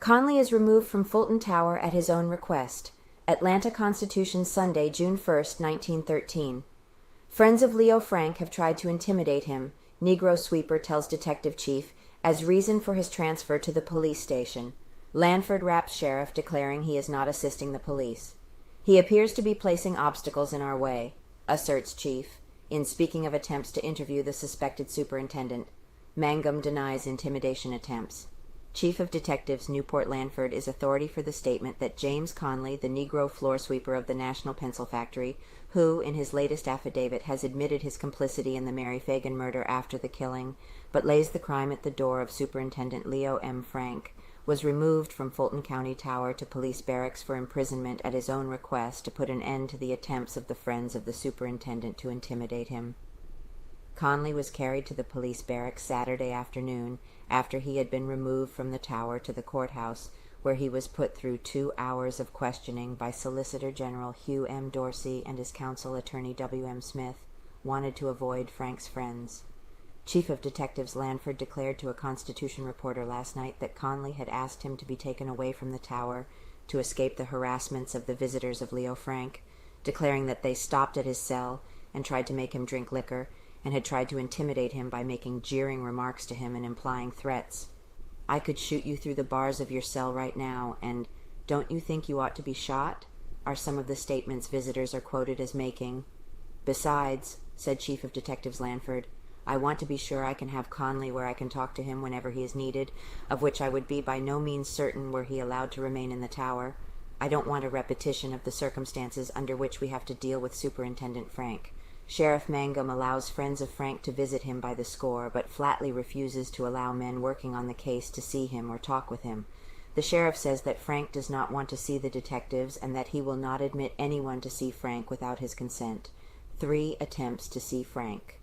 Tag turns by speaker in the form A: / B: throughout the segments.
A: Conley is removed from Fulton Tower at his own request. Atlanta Constitution, Sunday, June 1, 1913. Friends of Leo Frank have tried to intimidate him, Negro sweeper tells detective chief, as reason for his transfer to the police station. Lanford raps sheriff, declaring he is not assisting the police. He appears to be placing obstacles in our way, asserts chief, in speaking of attempts to interview the suspected superintendent. Mangum denies intimidation attempts. Chief of Detectives Newport Lanford is authority for the statement that James Conley, the Negro floor sweeper of the National Pencil Factory, who, in his latest affidavit, has admitted his complicity in the Mary Phagan murder after the killing, but lays the crime at the door of Superintendent Leo M. Frank, was removed from Fulton County Tower to police barracks for imprisonment at his own request to put an end to the attempts of the friends of the superintendent to intimidate him. Conley was carried to the police barracks Saturday afternoon after he had been removed from the tower to the courthouse, where he was put through 2 hours of questioning by Solicitor General Hugh M. Dorsey and his counsel attorney W. M. Smith, wanted to avoid Frank's friends. Chief of Detectives Lanford declared to a Constitution reporter last night that Conley had asked him to be taken away from the tower to escape the harassments of the visitors of Leo Frank, declaring that they stopped at his cell and tried to make him drink liquor, and had tried to intimidate him by making jeering remarks to him and implying threats. "I could shoot you through the bars of your cell right now, and don't you think you ought to be shot?" are some of the statements visitors are quoted as making. "Besides," said Chief of Detectives Lanford, "I want to be sure I can have Conley where I can talk to him whenever he is needed, of which I would be by no means certain were he allowed to remain in the tower. I don't want a repetition of the circumstances under which we have to deal with Superintendent Frank. Sheriff Mangum allows friends of Frank to visit him by the score, but flatly refuses to allow men working on the case to see him or talk with him. The sheriff says that Frank does not want to see the detectives and that he will not admit anyone to see Frank without his consent. 3 attempts to see Frank.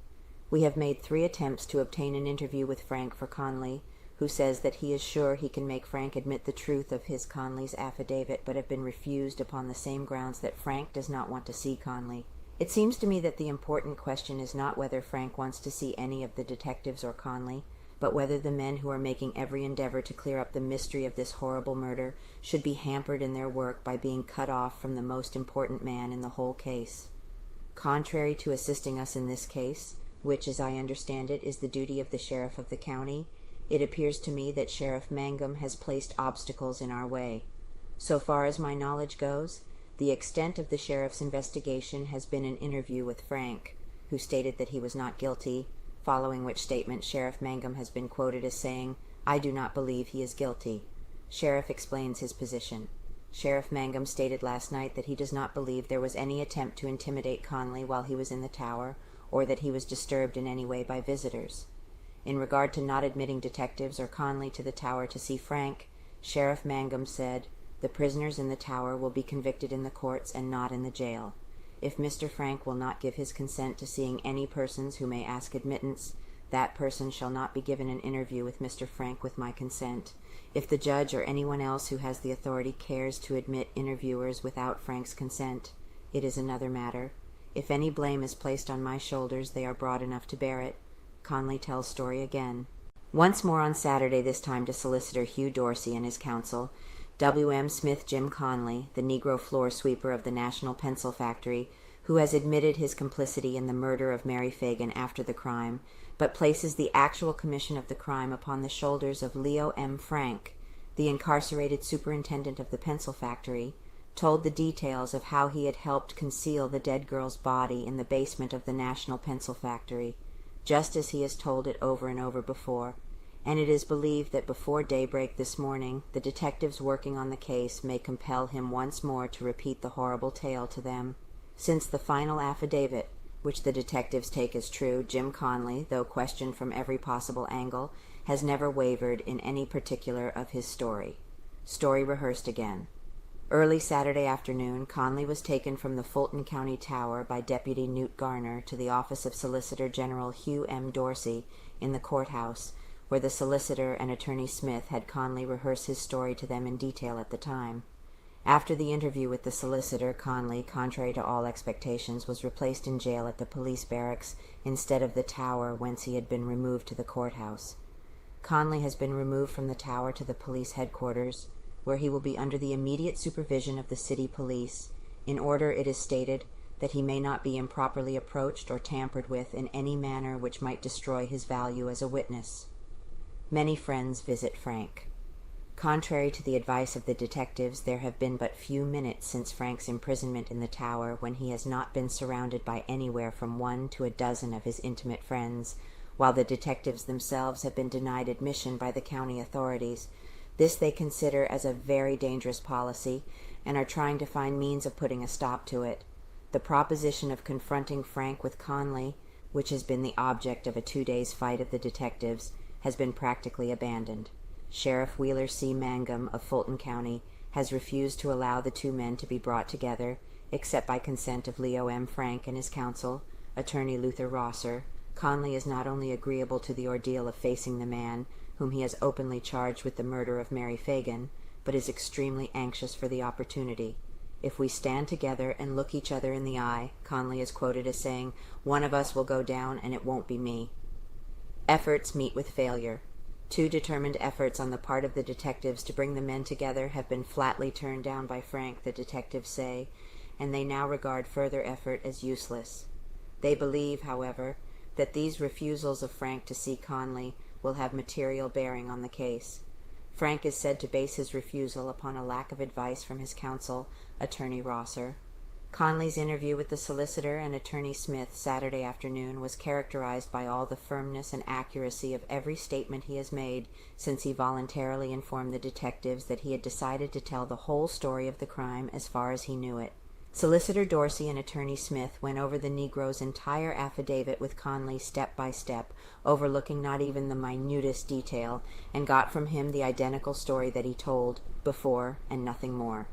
A: We have made 3 attempts to obtain an interview with Frank for Conley, who says that he is sure he can make Frank admit the truth of his Conley's affidavit, but have been refused upon the same grounds that Frank does not want to see Conley. It seems to me that the important question is not whether Frank wants to see any of the detectives or Conley, but whether the men who are making every endeavor to clear up the mystery of this horrible murder should be hampered in their work by being cut off from the most important man in the whole case. Contrary to assisting us in this case, which, as I understand it, is the duty of the sheriff of the county, it appears to me that Sheriff Mangum has placed obstacles in our way. So far as my knowledge goes, the extent of the sheriff's investigation has been an interview with Frank, who stated that he was not guilty, following which statement Sheriff Mangum has been quoted as saying, "I do not believe he is guilty." Sheriff explains his position. Sheriff Mangum stated last night that he does not believe there was any attempt to intimidate Conley while he was in the tower, or that he was disturbed in any way by visitors. In regard to not admitting detectives or Conley to the tower to see Frank, Sheriff Mangum said, "The prisoners in the tower will be convicted in the courts and not in the jail. If Mr. Frank will not give his consent to seeing any persons who may ask admittance, that person shall not be given an interview with Mr. Frank with my consent. If the judge or anyone else who has the authority cares to admit interviewers without Frank's consent, it is another matter. If any blame is placed on my shoulders, they are broad enough to bear it." Conley tells story again. Once more on Saturday, this time to Solicitor Hugh Dorsey and his counsel, W. M. Smith Jim Conley, the Negro floor sweeper of the National Pencil Factory, who has admitted his complicity in the murder of Mary Phagan after the crime, but places the actual commission of the crime upon the shoulders of Leo M. Frank, the incarcerated superintendent of the pencil factory, told the details of how he had helped conceal the dead girl's body in the basement of the National Pencil Factory, just as he has told it over and over before, and it is believed that before daybreak this morning the detectives working on the case may compel him once more to repeat the horrible tale to them. Since the final affidavit, which the detectives take as true, Jim Conley, though questioned from every possible angle, has never wavered in any particular of his story. Story rehearsed again. Early Saturday afternoon, Conley was taken from the Fulton County Tower by Deputy Newt Garner to the office of Solicitor General Hugh M. Dorsey in the courthouse, where the solicitor and Attorney Smith had Conley rehearse his story to them in detail at the time. After the interview with the solicitor, Conley, contrary to all expectations, was replaced in jail at the police barracks instead of the tower whence he had been removed to the courthouse. Conley has been removed from the tower to the police headquarters, where he will be under the immediate supervision of the city police, in order, it is stated, that he may not be improperly approached or tampered with in any manner which might destroy his value as a witness. Many friends visit Frank. Contrary to the advice of the detectives, there have been but few minutes since Frank's imprisonment in the tower when he has not been surrounded by anywhere from 1 to a dozen of his intimate friends, while the detectives themselves have been denied admission by the county authorities. This they consider as a very dangerous policy, and are trying to find means of putting a stop to it. The proposition of confronting Frank with Conley, which has been the object of a 2 days' fight of the detectives, has been practically abandoned. Sheriff Wheeler C. Mangum of Fulton County has refused to allow the two men to be brought together, except by consent of Leo M. Frank and his counsel, Attorney Luther Rosser. Conley is not only agreeable to the ordeal of facing the man, whom he has openly charged with the murder of Mary Phagan, but is extremely anxious for the opportunity. "If we stand together and look each other in the eye," Conley is quoted as saying, "one of us will go down and it won't be me." Efforts meet with failure. 2 determined efforts on the part of the detectives to bring the men together have been flatly turned down by Frank, the detectives say, and they now regard further effort as useless. They believe, however, that these refusals of Frank to see Conley will have material bearing on the case. Frank is said to base his refusal upon a lack of advice from his counsel, Attorney Rosser. Conley's interview with the solicitor and Attorney Smith Saturday afternoon was characterized by all the firmness and accuracy of every statement he has made since he voluntarily informed the detectives that he had decided to tell the whole story of the crime as far as he knew it. Solicitor Dorsey and Attorney Smith went over the Negro's entire affidavit with Conley step by step, overlooking not even the minutest detail, and got from him the identical story that he told before and nothing more.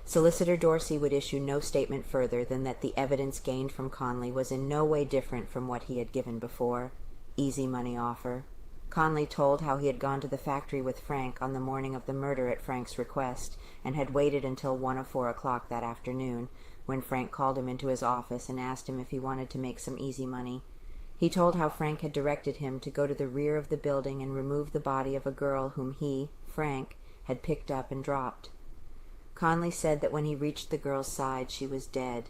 A: Solicitor Dorsey would issue no statement further than that the evidence gained from Conley was in no way different from what he had given before. Easy money offer. Conley told how he had gone to the factory with Frank on the morning of the murder at Frank's request, and had waited until 1 or 4 o'clock that afternoon, when Frank called him into his office and asked him if he wanted to make some easy money. He told how Frank had directed him to go to the rear of the building and remove the body of a girl whom he, Frank, had picked up and dropped. Conley said that when he reached the girl's side, she was dead.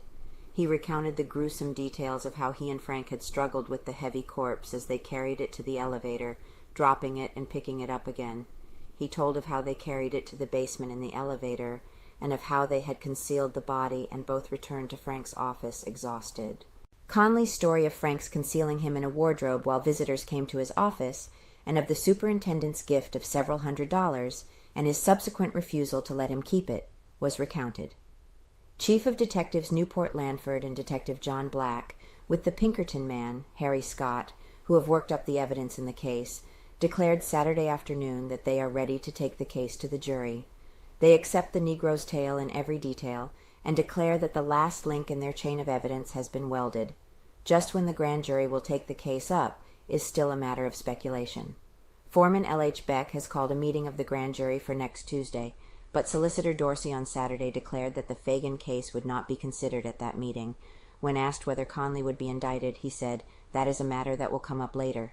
A: He recounted the gruesome details of how he and Frank had struggled with the heavy corpse as they carried it to the elevator, dropping it and picking it up again. He told of how they carried it to the basement in the elevator, and of how they had concealed the body and both returned to Frank's office exhausted. Conley's story of Frank's concealing him in a wardrobe while visitors came to his office, and of the superintendent's gift of several $100s, and his subsequent refusal to let him keep it, was recounted. Chief of Detectives Newport Lanford and Detective John Black, with the Pinkerton man, Harry Scott, who have worked up the evidence in the case, declared Saturday afternoon that they are ready to take the case to the jury. They accept the Negro's tale in every detail, and declare that the last link in their chain of evidence has been welded. Just when the grand jury will take the case up is still a matter of speculation. Foreman L.H. Beck has called a meeting of the grand jury for next Tuesday, but Solicitor Dorsey on Saturday declared that the Phagan case would not be considered at that meeting. When asked whether Conley would be indicted, he said, "That is a matter that will come up later."